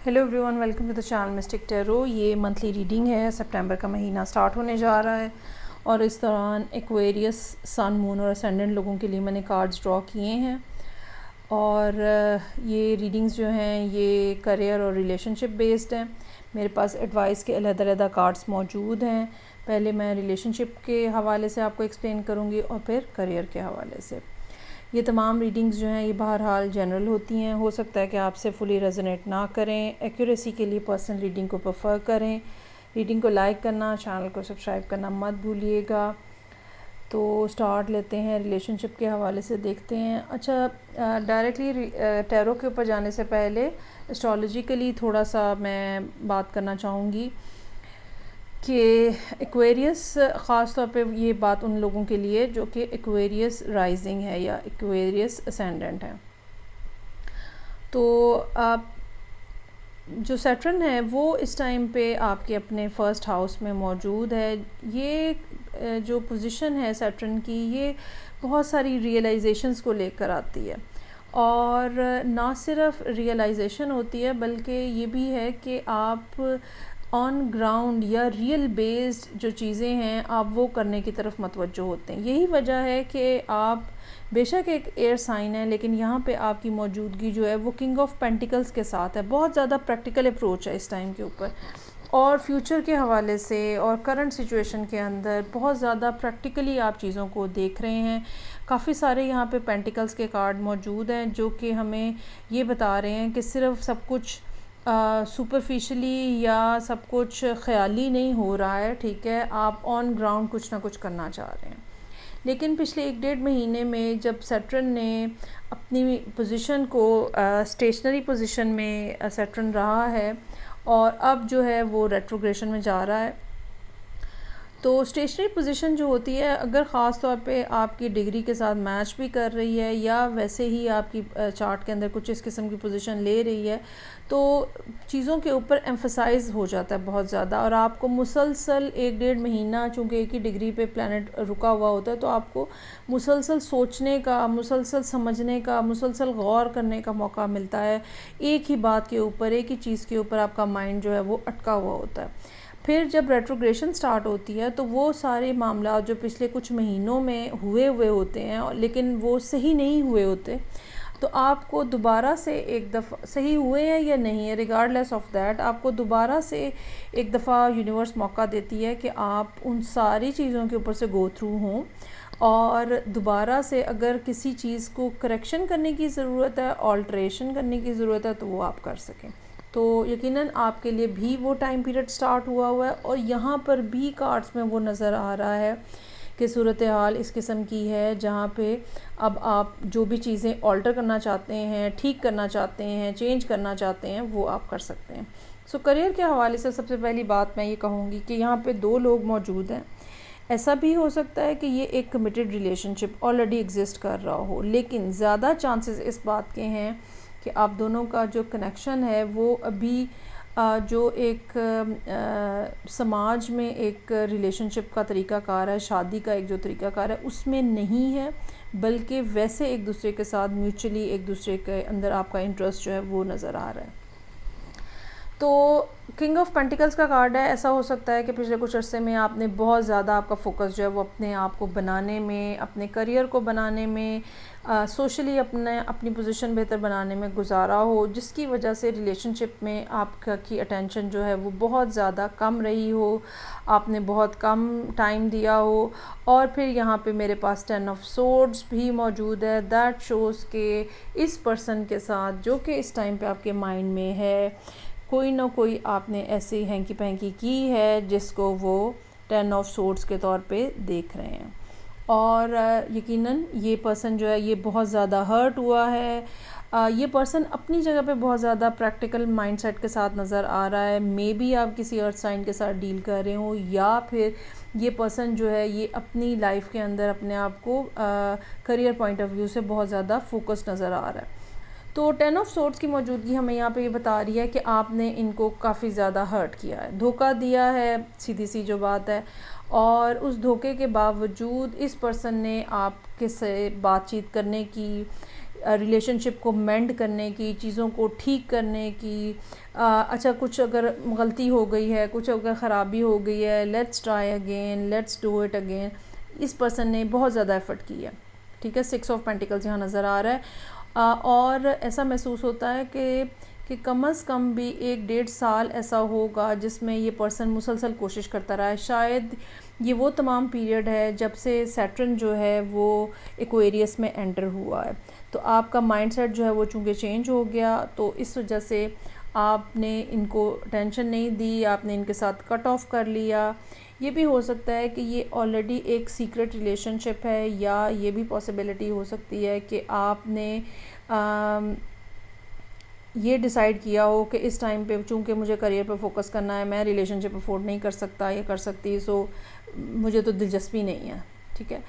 Hello everyone, welcome to the channel mystic tarot. ये monthly reading है। सितंबर का महीना स्टार्ट होने जा रहा है और इस दौरान एक्वेरियस, सन, मून और असेंडेंट लोगों के लिए मैंने कार्ड्स ड्रॉ किए हैं। और ये रीडिंग्स जो हैं ये करियर और रिलेशनशिप बेस्ड हैं। मेरे पास एडवाइस के अलग-अलग कार्ड्स मौजूद हैं। पहले मैं रिलेशनशिप के हवाले से आपको एक्सप्लेन करूँगी और फिर करियर के हवाले से। ये तमाम रीडिंग्स जो हैं ये बहरहाल जनरल होती हैं। हो सकता है कि आपसे फुली रेजोनेट ना करें। एक्यूरेसी के लिए पर्सनल रीडिंग को प्रेफर करें। रीडिंग को लाइक करना, चैनल को सब्सक्राइब करना मत भूलिएगा। तो स्टार्ट लेते हैं, रिलेशनशिप के हवाले से देखते हैं। अच्छा, डायरेक्टली टैरो के ऊपर जाने से पहले एस्ट्रोलॉजिकली थोड़ा सा मैं बात करना चाहूँगी कि एक्वेरियस, ख़ास तौर पे ये बात उन लोगों के लिए जो कि एक्वेरियस राइजिंग है या एक्वेरियस असेंडेंट है। तो आप जो सैटर्न है वो इस टाइम पे आपके अपने फर्स्ट हाउस में मौजूद है। ये जो पोजीशन है सैटर्न की, ये बहुत सारी रियलाइजेशंस को लेकर आती है। और ना सिर्फ रियलाइजेशन होती है बल्कि ये भी है कि आप ऑन ग्राउंड या रियल बेस्ड जो चीज़ें हैं आप वो करने की तरफ मतवज्जो होते हैं। यही वजह है कि आप बेशक एक एयर साइन है, लेकिन यहाँ पे आपकी मौजूदगी जो है वो किंग ऑफ पेंटिकल्स के साथ है। बहुत ज़्यादा प्रैक्टिकल अप्रोच है इस टाइम के ऊपर, और फ्यूचर के हवाले से और करंट सिचुएशन के अंदर बहुत ज़्यादा प्रैक्टिकली आप चीज़ों को देख रहे हैं। काफ़ी सारे यहाँ पे पेंटिकल्स के कार्ड मौजूद हैं जो कि हमें ये बता रहे हैं कि सिर्फ सब कुछ सुपरफिशली या सब कुछ ख़याली नहीं हो रहा है। ठीक है, आप ऑन ग्राउंड कुछ ना कुछ करना चाह रहे हैं। लेकिन पिछले 1-1.5 महीने में जब सैटर्न ने अपनी पोजीशन को स्टेशनरी पोजीशन में सैटर्न रहा है और अब जो है वो रेट्रोग्रेशन में जा रहा है। तो स्टेशनरी पोजीशन जो होती है, अगर ख़ास तौर पे आपकी डिग्री के साथ मैच भी कर रही है या वैसे ही आपकी चार्ट के अंदर कुछ इस किस्म की पोजीशन ले रही है, तो चीज़ों के ऊपर एम्फसाइज़ हो जाता है बहुत ज़्यादा। और आपको मुसलसल 1-1.5 महीना, चूँकि एक ही डिग्री पे प्लैनेट रुका हुआ होता है, तो आपको मुसलसल सोचने का, मुसलसल समझने का, मुसलसल गौर करने का मौका मिलता है। एक ही बात के ऊपर, एक ही चीज़ के ऊपर आपका माइंड जो है वो अटका हुआ होता है। फिर जब रेट्रोग्रेशन स्टार्ट होती है तो वो सारे मामला जो पिछले कुछ महीनों में हुए होते हैं लेकिन वो सही नहीं हुए होते, तो आपको दोबारा से एक दफ़ा सही हुए हैं या नहीं है, रिगार्डलेस ऑफ दैट, आपको दोबारा से एक दफ़ा यूनिवर्स मौका देती है कि आप उन सारी चीज़ों के ऊपर से गो थ्रू हों और दोबारा से अगर किसी चीज़ को करेक्शन करने की ज़रूरत है, ऑल्ट्रेशन करने की ज़रूरत है, तो वो आप कर सकें। तो यकीनन आपके लिए भी वो टाइम पीरियड स्टार्ट हुआ है और यहाँ पर भी कार्ड्स में वो नज़र आ रहा है कि सूरत हाल इस किस्म की है जहाँ पे अब आप जो भी चीज़ें ऑल्टर करना चाहते हैं, ठीक करना चाहते हैं, चेंज करना चाहते हैं, वो आप कर सकते हैं। सो करियर के हवाले से सबसे पहली बात मैं ये कहूँगी कि यहाँ पे 2 लोग मौजूद हैं। ऐसा भी हो सकता है कि ये एक कमिटेड रिलेशनशिप ऑलरेडी एग्जिस्ट कर रहा हो, लेकिन ज़्यादा चांसेस इस बात के हैं कि आप दोनों का जो कनेक्शन है वो अभी जो एक समाज में एक रिलेशनशिप का तरीक़ाकार है, शादी का एक जो तरीक़ाकार है, उसमें नहीं है, बल्कि वैसे एक दूसरे के साथ म्यूचुअली एक दूसरे के अंदर आपका इंटरेस्ट जो है वो नज़र आ रहा है। तो किंग ऑफ पेंटिकल्स का कार्ड है। ऐसा हो सकता है कि पिछले कुछ अर्से में आपने बहुत ज़्यादा आपका फोकस जो है वो अपने आप को बनाने में, अपने करियर को बनाने में, सोशली अपनी पोजीशन बेहतर बनाने में गुजारा हो, जिसकी वजह से रिलेशनशिप में आपकी अटेंशन जो है वो बहुत ज़्यादा कम रही हो, आपने बहुत कम टाइम दिया हो। और फिर यहाँ पे मेरे पास 10 ऑफ सोर्ड्स भी मौजूद है। दैट शोज़ के इस पर्सन के साथ जो कि इस टाइम पे आपके माइंड में है, कोई ना कोई आपने ऐसी हैंकी पैंकी की है जिसको वो 10 ऑफ सोर्ड्स के तौर पे देख रहे हैं। और यकीनन ये पर्सन जो है ये बहुत ज़्यादा हर्ट हुआ है। ये पर्सन अपनी जगह पे बहुत ज़्यादा प्रैक्टिकल माइंडसेट के साथ नज़र आ रहा है। मे बी आप किसी अर्थ साइन के साथ डील कर रहे हो, या फिर ये पर्सन जो है ये अपनी लाइफ के अंदर अपने आप को करियर पॉइंट ऑफ व्यू से बहुत ज़्यादा फोकस नज़र आ रहा है। तो 10 ऑफ सोर्ड्स की मौजूदगी हमें यहाँ पे ये बता रही है कि आपने इनको काफ़ी ज़्यादा हर्ट किया है, धोखा दिया है, सीधी सी जो बात है। और उस धोखे के बावजूद इस पर्सन ने आपके से बातचीत करने की रिलेशनशिप को मेंड करने की, चीज़ों को ठीक करने की। अच्छा, कुछ अगर गलती हो गई है, कुछ अगर ख़राबी हो गई है, let's try again, let's do it again. इस पर्सन ने बहुत ज़्यादा एफ़र्ट की है, ठीक है। 6 ऑफ पेंटिकल्स यहाँ नज़र आ रहा है। और ऐसा महसूस होता है कि कम से कम भी 1-1.5 साल ऐसा होगा जिसमें ये पर्सन मुसलसल कोशिश करता रहा है। शायद ये वो तमाम पीरियड है जब से सैटर्न जो है वो एक्वेरियस में एंटर हुआ है। तो आपका माइंडसेट जो है वो चूँकि चेंज हो गया, तो इस वजह से आपने इनको टेंशन नहीं दी, आपने इनके साथ कट ऑफ कर लिया। ये भी हो सकता है कि ये ऑलरेडी एक सीक्रेट रिलेशनशिप है, या ये भी पॉसिबिलिटी हो सकती है कि आपने ये डिसाइड किया हो कि इस टाइम पे चूँकि मुझे करियर पे फोकस करना है, मैं रिलेशनशिप अफोर्ड नहीं कर सकता या कर सकती, सो मुझे तो दिलचस्पी नहीं है, ठीक है।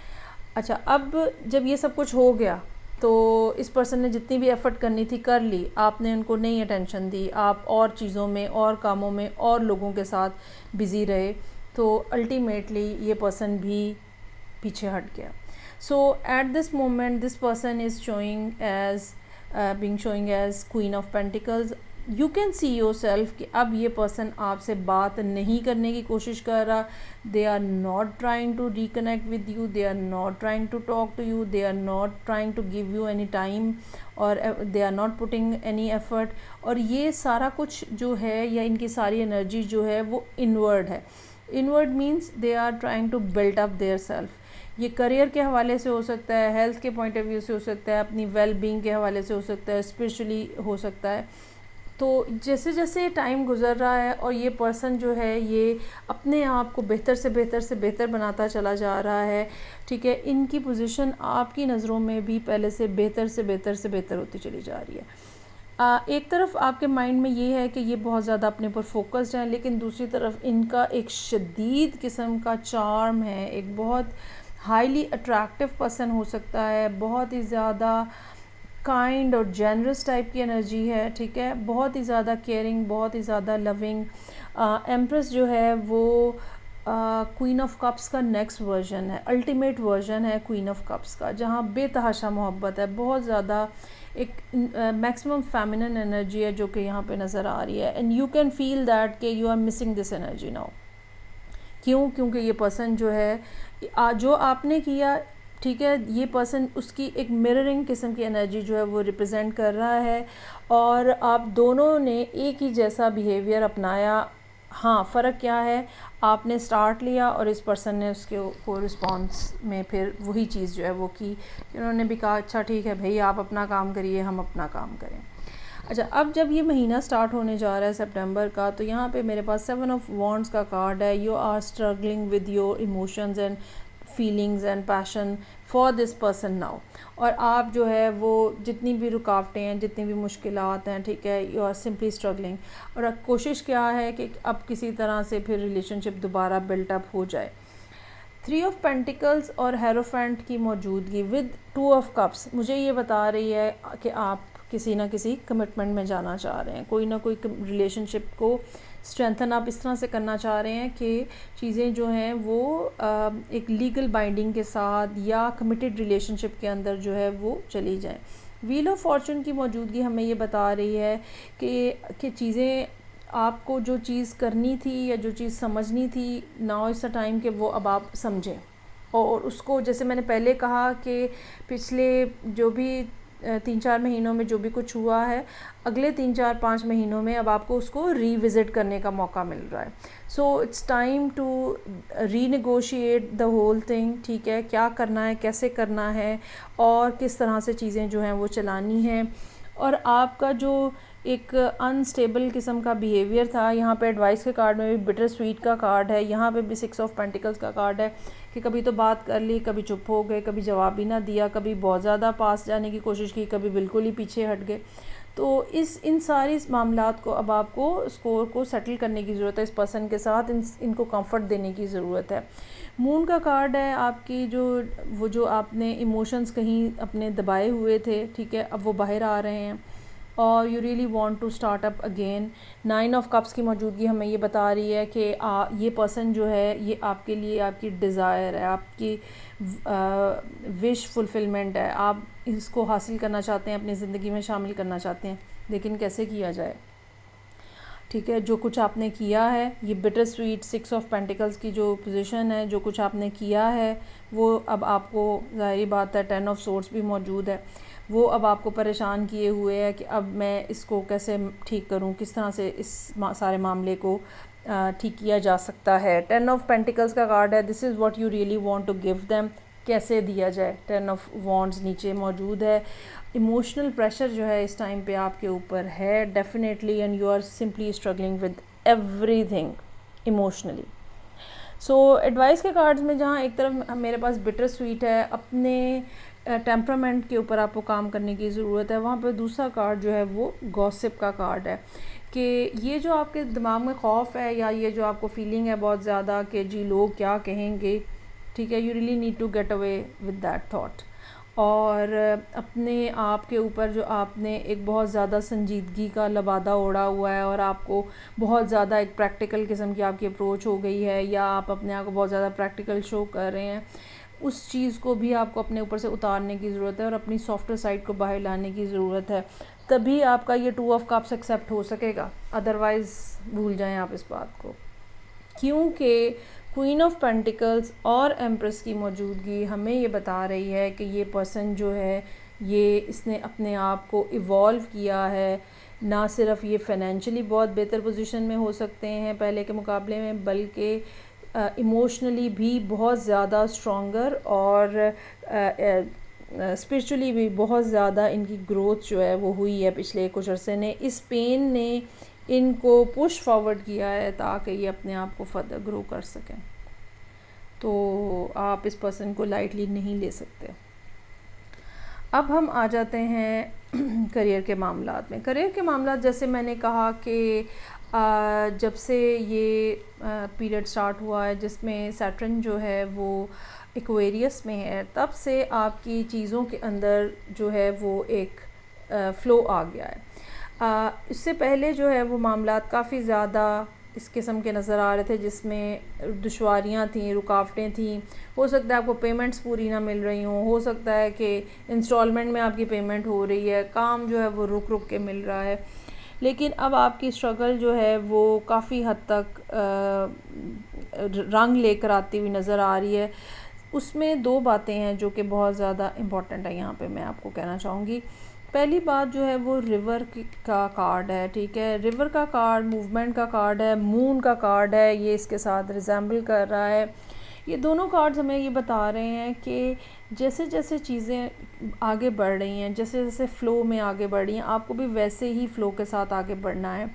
अच्छा, अब जब ये सब कुछ हो गया तो इस पर्सन ने जितनी भी एफ़र्ट करनी थी कर ली, आपने उनको नहीं अटेंशन दी, आप और चीज़ों में और कामों में और लोगों के साथ बिज़ी रहे, तो अल्टीमेटली ये पर्सन भी पीछे हट गया। So at this moment this person is showing as being showing as Queen of Pentacles. You can see yourself कि अब ये पर्सन आपसे बात नहीं करने की कोशिश कर रहा। They are not trying to reconnect with you, they are not trying to talk to you, they are not trying to give you any time, और they are not putting any effort। और ये सारा कुछ जो है, या इनकी सारी एनर्जी जो है वो इनवर्ड है। Inward means they are trying to build up their self. ये करियर के हवाले से हो सकता है, हेल्थ के पॉइंट ऑफ व्यू से हो सकता है, अपनी वेल बीइंग के हवाले से हो सकता है, स्पिरिचुअली हो सकता है। तो जैसे जैसे टाइम गुज़र रहा है और ये पर्सन जो है ये अपने आप को बेहतर से बेहतर से बेहतर बनाता चला जा रहा है, ठीक है। इनकी पोजीशन आपकी नज़रों में भी पहले से बेहतर से बेहतर से बेहतर होती चली जा रही है। एक तरफ आपके माइंड में ये है कि ये बहुत ज़्यादा अपने ऊपर फोकस्ड हैं, लेकिन दूसरी तरफ इनका एक शदीद किस्म का चार्म है, एक बहुत हाईली अट्रैक्टिव पर्सन हो सकता है, बहुत ही ज़्यादा काइंड और जेनरस टाइप की एनर्जी है, ठीक है। बहुत ही ज़्यादा केयरिंग, बहुत ही ज़्यादा लविंग। एम्प्रेस जो है वो क्वीन ऑफ कप्स का नेक्स्ट वर्जन है, अल्टीमेट वर्जन है क्वीन ऑफ कप्स का, जहाँ बेतहाशा मोहब्बत है, बहुत ज़्यादा एक मैक्सिमम फेमिनिन एनर्जी है जो कि यहाँ पे नज़र आ रही है। And you can feel that कि you are missing this energy now. क्यों? क्योंकि ये पर्सन जो है जो आपने किया, ठीक है, ये पर्सन उसकी एक मिररिंग किस्म की एनर्जी जो है वो रिप्रेजेंट कर रहा है, और आप दोनों ने एक ही जैसा बिहेवियर अपनाया। हाँ, फ़र्क क्या है, आपने स्टार्ट लिया और इस पर्सन ने उसके को रिस्पॉन्स में फिर वही चीज़ जो है वो की। उन्होंने भी कहा अच्छा ठीक है भाई, आप अपना काम करिए, हम अपना काम करें। अच्छा, अब जब ये महीना स्टार्ट होने जा रहा है सितंबर का, तो यहाँ पे मेरे पास 7 ऑफ वॉन्ड्स का कार्ड है। You are struggling with your emotions and feelings and passion for this person now. और आप जो है वो जितनी भी रुकावटें हैं, जितनी भी मुश्किलात हैं, ठीक है, यू आर सिंपली स्ट्रगलिंग। और अब कोशिश क्या है कि अब किसी तरह से फिर रिलेशनशिप दोबारा बिल्टअप हो जाए। 3 ऑफ पेंटिकल्स और हेरोफेंट की मौजूदगी विद 2 ऑफ कप्स मुझे ये बता रही है कि आप किसी ना किसी कमिटमेंट में जाना चाह रहे हैं, कोई ना कोई रिलेशनशिप को स्ट्रेंथन आप इस तरह से करना चाह रहे हैं कि चीज़ें जो हैं वो एक लीगल बाइंडिंग के साथ या कमिटेड रिलेशनशिप के अंदर जो है वो चली जाएं। व्हील ऑफ फॉर्चून की मौजूदगी हमें ये बता रही है कि चीज़ें आपको जो चीज़ करनी थी या जो चीज़ समझनी थी, नाउ इट्स अ टाइम कि वो अब आप समझें, और उसको जैसे मैंने पहले कहा कि पिछले जो भी 3-4 महीनों में जो भी कुछ हुआ है, अगले 3-4-5 महीनों में अब आपको उसको रीविज़िट करने का मौका मिल रहा है। So it's time to renegotiate the whole thing, ठीक है, क्या करना है, कैसे करना है, और किस तरह से चीज़ें जो हैं वो चलानी हैं। और आपका जो एक अनस्टेबल किस्म का बिहेवियर था, यहाँ पे एडवाइस के कार्ड में भी बिटर स्वीट का कार्ड है, यहाँ पे भी 6 ऑफ पेंटिकल्स का कार्ड है कि कभी तो बात कर ली, कभी चुप हो गए, कभी जवाब ही ना दिया, कभी बहुत ज़्यादा पास जाने की कोशिश की, कभी बिल्कुल ही पीछे हट गए। तो इन सारी मामलात को अब आपको स्कोर को सेटल करने की ज़रूरत है, इस पर्सन के साथ इनको कंफर्ट देने की ज़रूरत है। मून का कार्ड है आपकी जो आपने इमोशंस कहीं अपने दबाए हुए थे, ठीक है, अब वो बाहर आ रहे हैं। और you really want to start up again. 9 of cups की मौजूदगी हमें ये बता रही है कि ये पर्सन जो है ये आपके लिए आपकी डिज़ायर है, आपकी विश फुलफ़िलमेंट है, आप इसको हासिल करना चाहते हैं, अपनी ज़िंदगी में शामिल करना चाहते हैं, लेकिन कैसे किया जाए। ठीक है, जो कुछ आपने किया है, ये बिटर स्वीट 6 ऑफ पेंटिकल्स की जो पोजीशन है, जो कुछ आपने किया है वो अब आपको, ज़ाहिर बात है 10 ऑफ सोर्ड्स भी मौजूद है, वो अब आपको परेशान किए हुए है कि अब मैं इसको कैसे ठीक करूं, किस तरह से इस सारे मामले को ठीक किया जा सकता है। 10 ऑफ पेंटिकल्स का कार्ड है, this is what you really want to give them, कैसे दिया जाए। 10 ऑफ वॉन्ड्स नीचे मौजूद है। इमोशनल प्रेशर जो है इस टाइम पे आपके ऊपर है definitely, and you are simply struggling with everything emotionally. So advice के कार्ड्स में जहाँ एक तरफ मेरे पास बिटर स्वीट है, अपने टेम्परामेंट के ऊपर आपको काम करने की ज़रूरत है, वहाँ पर दूसरा कार्ड जो है वो गॉसिप का कार्ड है कि ये जो आपके दिमाग में खौफ है या ये जो आपको फीलिंग है बहुत ज़्यादा कि जी लोग क्या कहेंगे, ठीक है, you really need to get away with that thought. और अपने आप के ऊपर जो आपने एक बहुत ज़्यादा संजीदगी का लबादा ओढ़ा हुआ है और आपको बहुत ज़्यादा एक प्रैक्टिकल किस्म की आपकी अप्रोच हो गई है, या आप अपने आप को बहुत ज़्यादा प्रैक्टिकल शो कर रहे हैं, उस चीज़ को भी आपको अपने ऊपर से उतारने की ज़रूरत है और अपनी सॉफ्टवेयर साइड को बाहर लाने की ज़रूरत है, तभी आपका ये 2 ऑफ कप्स एक्सेप्ट हो सकेगा। अदरवाइज़ भूल जाएं आप इस बात को, क्योंकि क्वीन ऑफ पेंटिकल्स और एम्प्रेस की मौजूदगी हमें ये बता रही है कि ये पर्सन जो है ये इसने अपने आप को इवॉल्व किया है, ना सिर्फ ये फाइनेंशियली बहुत बेहतर पोजीशन में हो सकते हैं पहले के मुकाबले में, बल्कि इमोशनली भी बहुत ज़्यादा स्ट्रॉन्गर और स्पिरिचुअली भी बहुत ज़्यादा इनकी ग्रोथ जो है वो हुई है पिछले कुछ अरसे ने। इस पेन ने इनको पुश फॉरवर्ड किया है ताकि ये अपने आप को फर्दर ग्रो कर सकें। तो आप इस पर्सन को लाइटली नहीं ले सकते। अब हम आ जाते हैं करियर के मामलात में। करियर के मामलात जैसे मैंने कहा कि जब से ये पीरियड स्टार्ट हुआ है जिसमें सैटर्न जो है वो एक्वेरियस में है, तब से आपकी चीज़ों के अंदर जो है वो एक फ़्लो आ गया है। इससे पहले जो है वो मामलात काफ़ी ज़्यादा इस किस्म के नज़र आ रहे थे जिसमें दुश्वारियाँ थीं, रुकावटें थीं। हो सकता है आपको पेमेंट्स पूरी ना मिल रही हों, हो सकता है कि इंस्टॉलमेंट में आपकी पेमेंट हो रही है, काम जो है वो रुक रुक के मिल रहा है, लेकिन अब आपकी स्ट्रगल जो है वो काफ़ी हद तक रंग लेकर आती हुई नज़र आ रही है। उसमें 2 बातें हैं जो कि बहुत ज़्यादा इम्पॉर्टेंट है, यहाँ पे मैं आपको कहना चाहूँगी। पहली बात जो है वो रिवर का कार्ड है, ठीक है। रिवर का कार्ड मूवमेंट का कार्ड है, मून का कार्ड है, ये इसके साथ रिजेंबल कर रहा है। ये दोनों कार्ड्स हमें ये बता रहे हैं कि जैसे जैसे चीज़ें आगे बढ़ रही हैं, जैसे जैसे फ़्लो में आगे बढ़ रही हैं, आपको भी वैसे ही फ़्लो के साथ आगे बढ़ना है।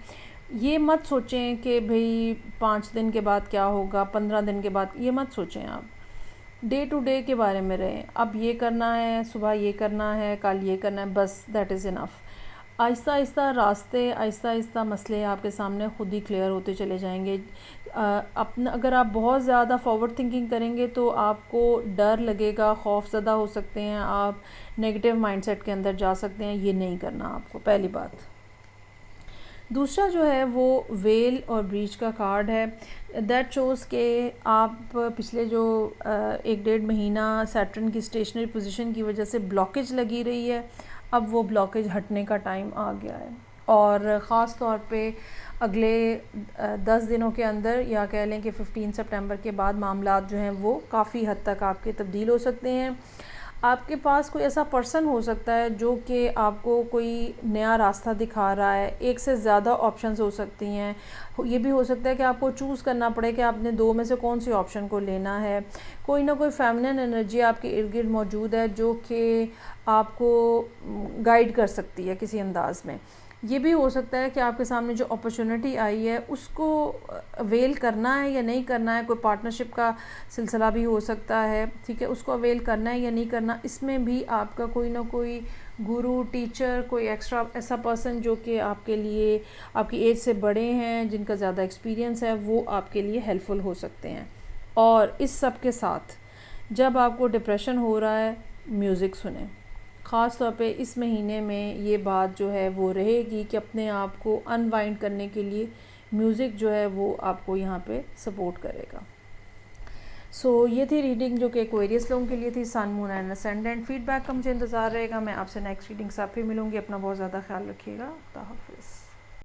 ये मत सोचें कि भाई 5 दिन के बाद क्या होगा, 15 दिन के बाद, ये मत सोचें आप। डे टू डे के बारे में रहें। अब ये करना है, सुबह ये करना है, कल ये करना है, बस that is enough. Aahista Aahista रास्ते, आहिस्ता आहिस्ता मसले आपके सामने ख़ुद ही क्लियर होते चले जाएंगे। अपना अगर आप बहुत ज़्यादा फॉरवर्ड थिंकिंग करेंगे तो आपको डर लगेगा, खौफज़दा हो सकते हैं, आप नेगेटिव माइंडसेट के अंदर जा सकते हैं। ये नहीं करना आपको, पहली बात। दूसरा जो है वो वेल और ब्रीच का कार्ड है। दैट शोज़ के आप पिछले जो 1-1.5 महीना सैटर्न की स्टेशनरी पोजीशन की वजह से ब्लॉकेज लगी रही है, अब वो ब्लॉकेज हटने का टाइम आ गया है। और ख़ास तौर पे अगले 10 दिनों के अंदर, या कह लें कि 15 सितंबर के बाद मामलात जो हैं वो काफ़ी हद तक आपके तब्दील हो सकते हैं। आपके पास कोई ऐसा पर्सन हो सकता है जो कि आपको कोई नया रास्ता दिखा रहा है। एक से ज़्यादा ऑप्शंस हो सकती हैं। ये भी हो सकता है कि आपको चूज़ करना पड़े कि आपने 2 में से कौन सी ऑप्शन को लेना है। कोई ना कोई फेमिनिन एनर्जी आपके इर्द गिर्द मौजूद है जो कि आपको गाइड कर सकती है किसी अंदाज़ में। ये भी हो सकता है कि आपके सामने जो अपॉर्चुनिटी आई है उसको अवेल करना है या नहीं करना है। कोई पार्टनरशिप का सिलसिला भी हो सकता है, ठीक है, उसको अवेल करना है या नहीं करना। इसमें भी आपका कोई ना कोई गुरु, टीचर, कोई एक्स्ट्रा ऐसा पर्सन जो कि आपके लिए, आपकी एज से बड़े हैं, जिनका ज़्यादा एक्सपीरियंस है, वो आपके लिए हेल्पफुल हो सकते हैं। और इस सब के साथ जब आपको डिप्रेशन हो रहा है, म्यूज़िक सुने। ख़ास तौर पे इस महीने में ये बात जो है वो रहेगी कि अपने आप को अनवाइंड करने के लिए म्यूज़िक जो है वो आपको यहाँ पे सपोर्ट करेगा। ये थी रीडिंग जो कि एक्वेरियस लोगों के लिए थी, sun moon and ascendant. Feedback का मुझे इंतज़ार रहेगा। मैं आपसे नेक्स्ट रीडिंग से फिर मिलूँगी। अपना बहुत ज़्यादा ख्याल रखिएगा। खुदा हाफिज़।